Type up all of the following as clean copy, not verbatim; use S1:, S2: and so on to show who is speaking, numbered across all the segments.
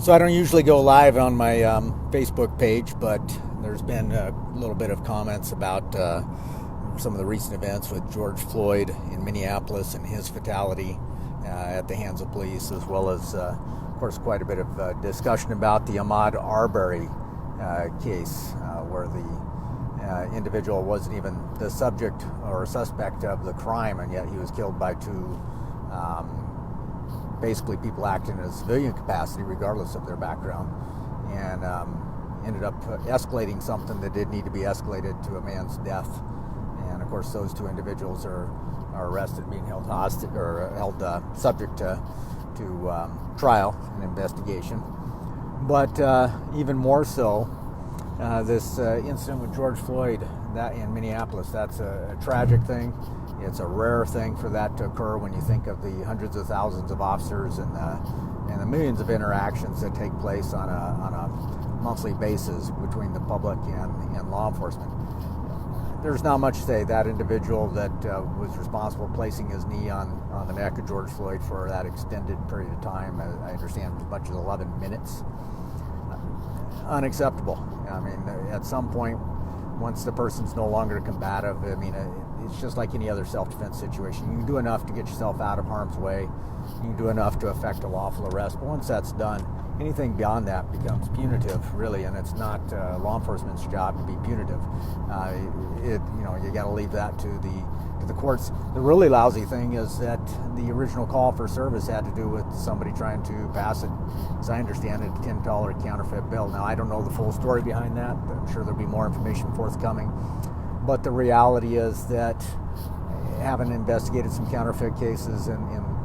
S1: So I don't usually go live on my Facebook page, but there's been a little bit of comments about some of the recent events with George Floyd in Minneapolis and his fatality at the hands of police, as well as, of course, quite a bit of discussion about the Ahmaud Arbery case, where the individual wasn't even the subject or suspect of the crime, and yet he was killed by two basically people acting in a civilian capacity regardless of their background, and ended up escalating something that did need to be escalated to a man's death. And of course those two individuals are arrested, being held hostage or held subject to trial and investigation. But even more so, this incident with George Floyd that in Minneapolis, that's a tragic thing. It's a rare thing for that to occur when you think of the hundreds of thousands of officers and the millions of interactions that take place on a monthly basis between the public and law enforcement. There's not much to say. That individual that was responsible for placing his knee on the neck of George Floyd for that extended period of time, I understand as much as 11 minutes, unacceptable. I mean, at some point, once the person's no longer combative, I mean, it's just like any other self-defense situation. You can do enough to get yourself out of harm's way. You can do enough to effect a lawful arrest. But once that's done, anything beyond that becomes punitive, really, and it's not law enforcement's job to be punitive. You got to leave that to the courts. The really lousy thing is that the original call for service had to do with somebody trying to pass it, as I understand it, a $10 counterfeit bill. Now, I don't know the full story behind that. I'm sure there'll be more information forthcoming. But the reality is that, having investigated some counterfeit cases in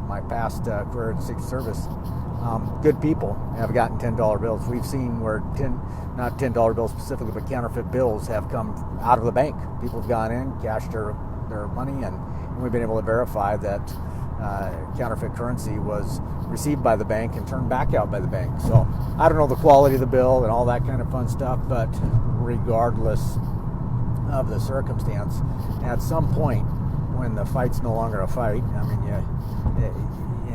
S1: my past career in Secret Service, good people have gotten $10 bills. We've seen where not $10 bills specifically, but counterfeit bills have come out of the bank. People have gone in, cashed their money, and we've been able to verify that counterfeit currency was received by the bank and turned back out by the bank. So I don't know the quality of the bill and all that kind of fun stuff, but regardless of the circumstance, at some point when the fight's no longer a fight, I mean,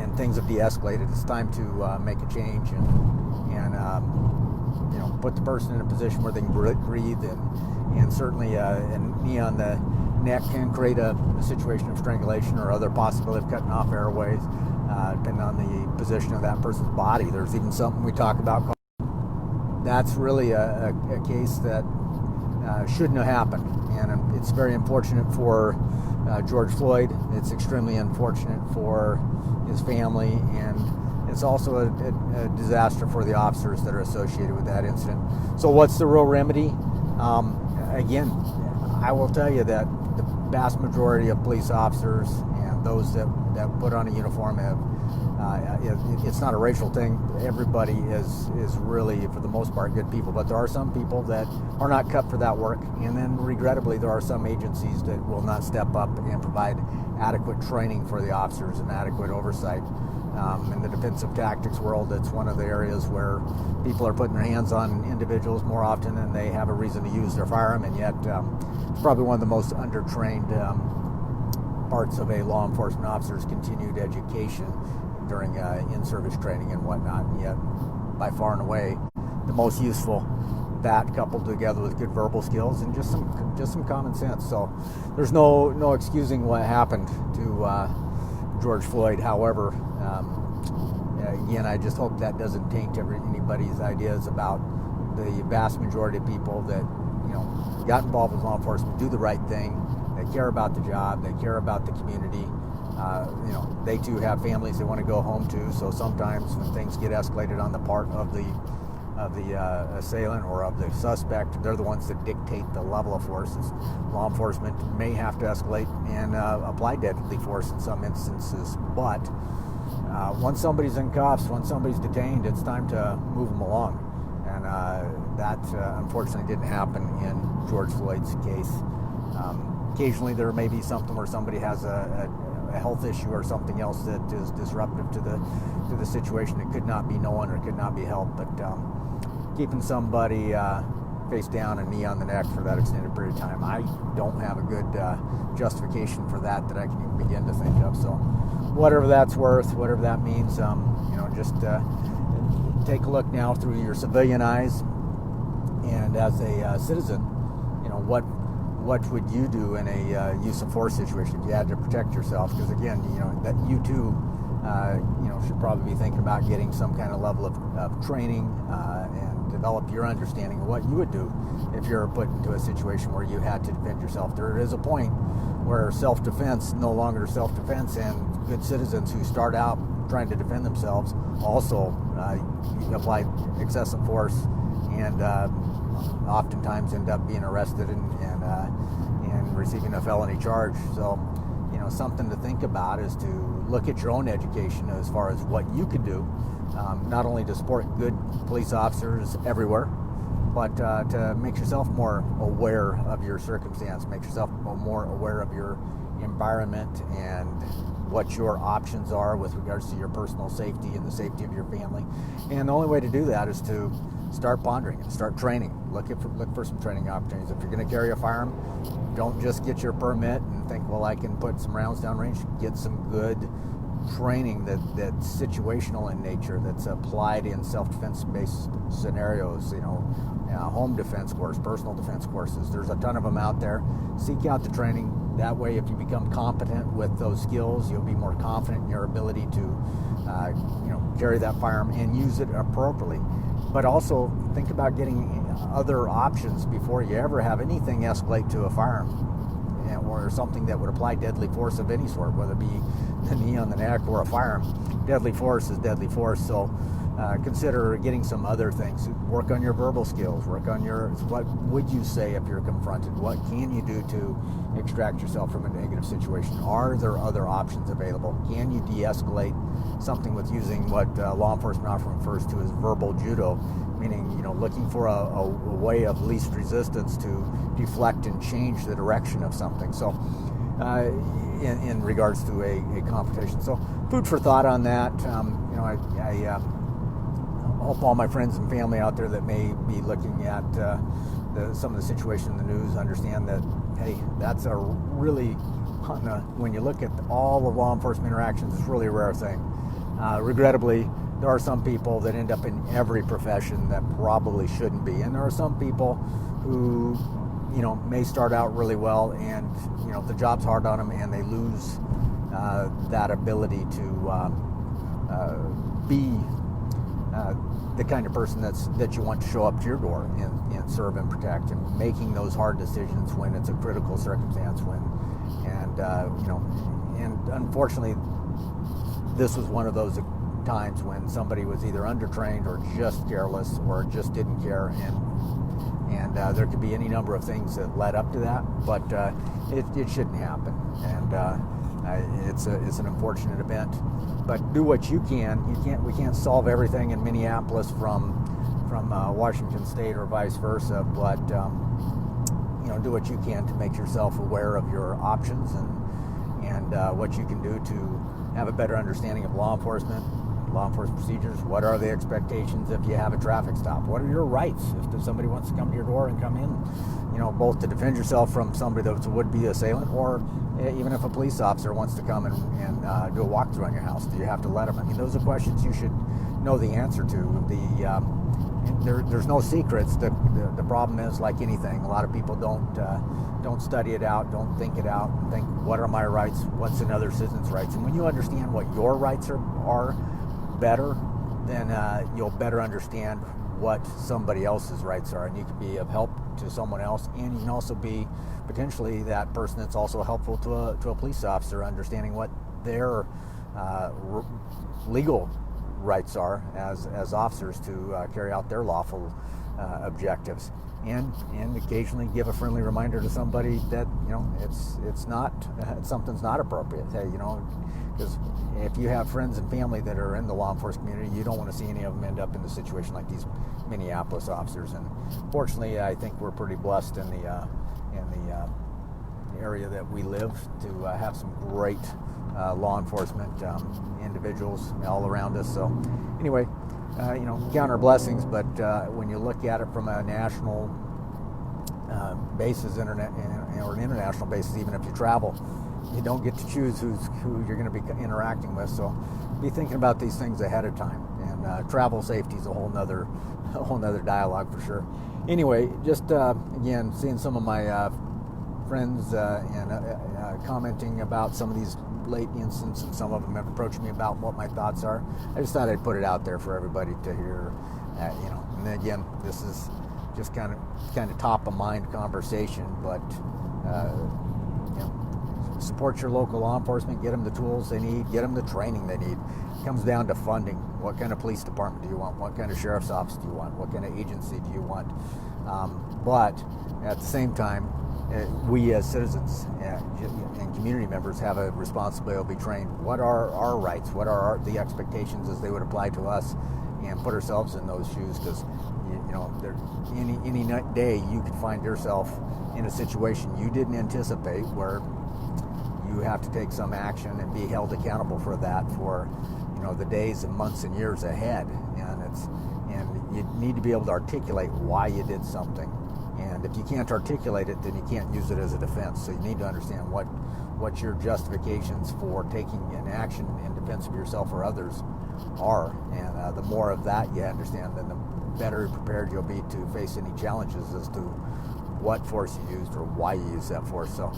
S1: and things have de-escalated, it's time to make a change and put the person in a position where they can breathe, and certainly a knee on the neck can create a situation of strangulation or other possibility of cutting off airways, depending on the position of that person's body. There's even something we talk about. That's really a case that shouldn't have happened, and it's very unfortunate for George Floyd. It's extremely unfortunate for his family, and it's also a disaster for the officers that are associated with that incident. So what's the real remedy? Again, I will tell you that the vast majority of police officers and those that put on a uniform have, it's not a racial thing. Everybody is really, for the most part, good people. But there are some people that are not cut for that work. And then, regrettably, there are some agencies that will not step up and provide adequate training for the officers and adequate oversight. In the defensive tactics world, it's one of the areas where people are putting their hands on individuals more often than they have a reason to use their firearm, and yet it's probably one of the most undertrained parts of a law enforcement officer's continued education during in-service training and whatnot, and yet by far and away the most useful, that coupled together with good verbal skills and just some common sense. So there's no excusing what happened to George Floyd. However, again, I just hope that doesn't taint anybody's ideas about the vast majority of people that got involved with law enforcement, do the right thing. They care about the job. They care about the community. They too have families they want to go home to. So sometimes when things get escalated on the part of the assailant or of the suspect, they're the ones that dictate the level of forces. Law enforcement may have to escalate and apply deadly force in some instances, but once somebody's in cuffs, once somebody's detained, it's time to move them along. And that unfortunately didn't happen in George Floyd's case. Occasionally there may be something where somebody has a health issue or something else that is disruptive to the situation that could not be known or could not be helped. But keeping somebody face down and knee on the neck for that extended period of time, I don't have a good justification for that I can even begin to think of. So whatever that's worth, whatever that means, just take a look now through your civilian eyes, and as a citizen, what would you do in a use of force situation if you had to protect yourself? Because again, that you too, should probably be thinking about getting some kind of level of training and develop your understanding of what you would do if you're put into a situation where you had to defend yourself. There is a point where self-defense no longer self-defense, and good citizens who start out trying to defend themselves also apply excessive force, and oftentimes end up being arrested and receiving a felony charge. So, something to think about is to look at your own education as far as what you could do, not only to support good police officers everywhere, but to make yourself more aware of your circumstance, make yourself more aware of your environment and what your options are with regards to your personal safety and the safety of your family. And the only way to do that is to start pondering and start training. Look for some training opportunities. If you're going to carry a firearm, don't just get your permit and think, well, I can put some rounds down range. Get some good training that's situational in nature, that's applied in self-defense based scenarios, home defense course, personal defense courses. There's a ton of them out there. Seek out the training. That way, if you become competent with those skills, you'll be more confident in your ability to carry that firearm and use it appropriately. But also think about getting other options before you ever have anything escalate to a firearm, or something that would apply deadly force of any sort, whether it be the knee on the neck or a firearm. Deadly force is deadly force. So consider getting some other things. Work on your verbal skills. Work on what would you say if you're confronted? What can you do to extract yourself from a negative situation? Are there other options available? Can you de-escalate something with using what law enforcement often refers to as verbal judo, meaning looking for a way of least resistance to deflect and change the direction of something. So in regards to a confrontation. So food for thought on that. I hope all my friends and family out there that may be looking at some of the situation in the news understand that, hey, that's a really, when you look at all of law enforcement interactions, it's really a rare thing. Regrettably, there are some people that end up in every profession that probably shouldn't be. And there are some people who, may start out really well and, the job's hard on them and they lose that ability to be the kind of person that you want to show up to your door and serve and protect, and making those hard decisions when it's a critical circumstance, and unfortunately this was one of those times when somebody was either undertrained or just careless or just didn't care, and there could be any number of things that led up to that, but it shouldn't happen, and it's an unfortunate event. But do what you can. We can't solve everything in Minneapolis from Washington State or vice versa, but do what you can to make yourself aware of your options and what you can do to have a better understanding of law enforcement procedures. What are the expectations if you have a traffic stop? What are your rights if somebody wants to come to your door and come in, both to defend yourself from somebody that's a would-be assailant, or even if a police officer wants to come and do a walkthrough on your house, do you have to let them? I mean, those are questions you should know the answer to. There's no secrets. The problem is, like anything, a lot of people don't study it out, don't think it out, and think, what are my rights? What's another citizen's rights? And when you understand what your rights are better, then you'll better understand what somebody else's rights are, and you can be of help to someone else, and you can also be potentially that person that's also helpful to a police officer, understanding what their legal rights are as officers to carry out their lawful objectives, and occasionally give a friendly reminder to somebody that it's not something's not appropriate. Hey, because if you have friends and family that are in the law enforcement community, you don't want to see any of them end up in a situation like these Minneapolis officers. And fortunately, I think we're pretty blessed in the area that we live to have some great law enforcement individuals all around us. So anyway, count our blessings, but when you look at it from a national basis, or an international basis, even if you travel, you don't get to choose who you're going to be interacting with. So be thinking about these things ahead of time, and travel safety is a whole nother dialogue for sure. Anyway, just again, seeing some of my friends and commenting about some of these late incidents, and some of them have approached me about what my thoughts are. I just thought I'd put it out there for everybody to hear. And then again, this is just kind of top of mind conversation, but support your local law enforcement, get them the tools they need, get them the training they need. It comes down to funding. What kind of police department do you want? What kind of sheriff's office do you want? What kind of agency do you want? But at the same time, we as citizens and community members have a responsibility to be trained. What are our rights? What are the expectations as they would apply to us? And put ourselves in those shoes, because any day you could find yourself in a situation you didn't anticipate, where you have to take some action and be held accountable for that for the days and months and years ahead. And you need to be able to articulate why you did something. And if you can't articulate it, then you can't use it as a defense. So you need to understand what your justifications for taking an action in defense of yourself or others are. And the more of that you understand, then the better prepared you'll be to face any challenges as to what force you used or why you used that force. So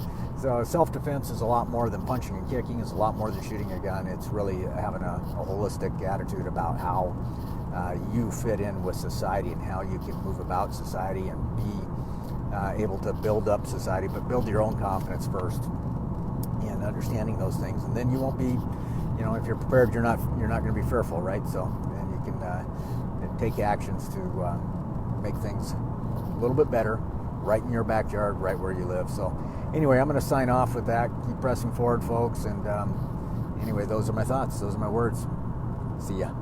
S1: self-defense is a lot more than punching and kicking. It's a lot more than shooting a gun. It's really having a holistic attitude about how you fit in with society and how you can move about society and be able to build up society, but build your own confidence first in understanding those things. And then you won't be, if you're prepared, you're not going to be fearful, right? So then you can take actions to make things a little bit better, right in your backyard, right where you live. So anyway, I'm going to sign off with that. Keep pressing forward, folks. And anyway, those are my thoughts. Those are my words. See ya.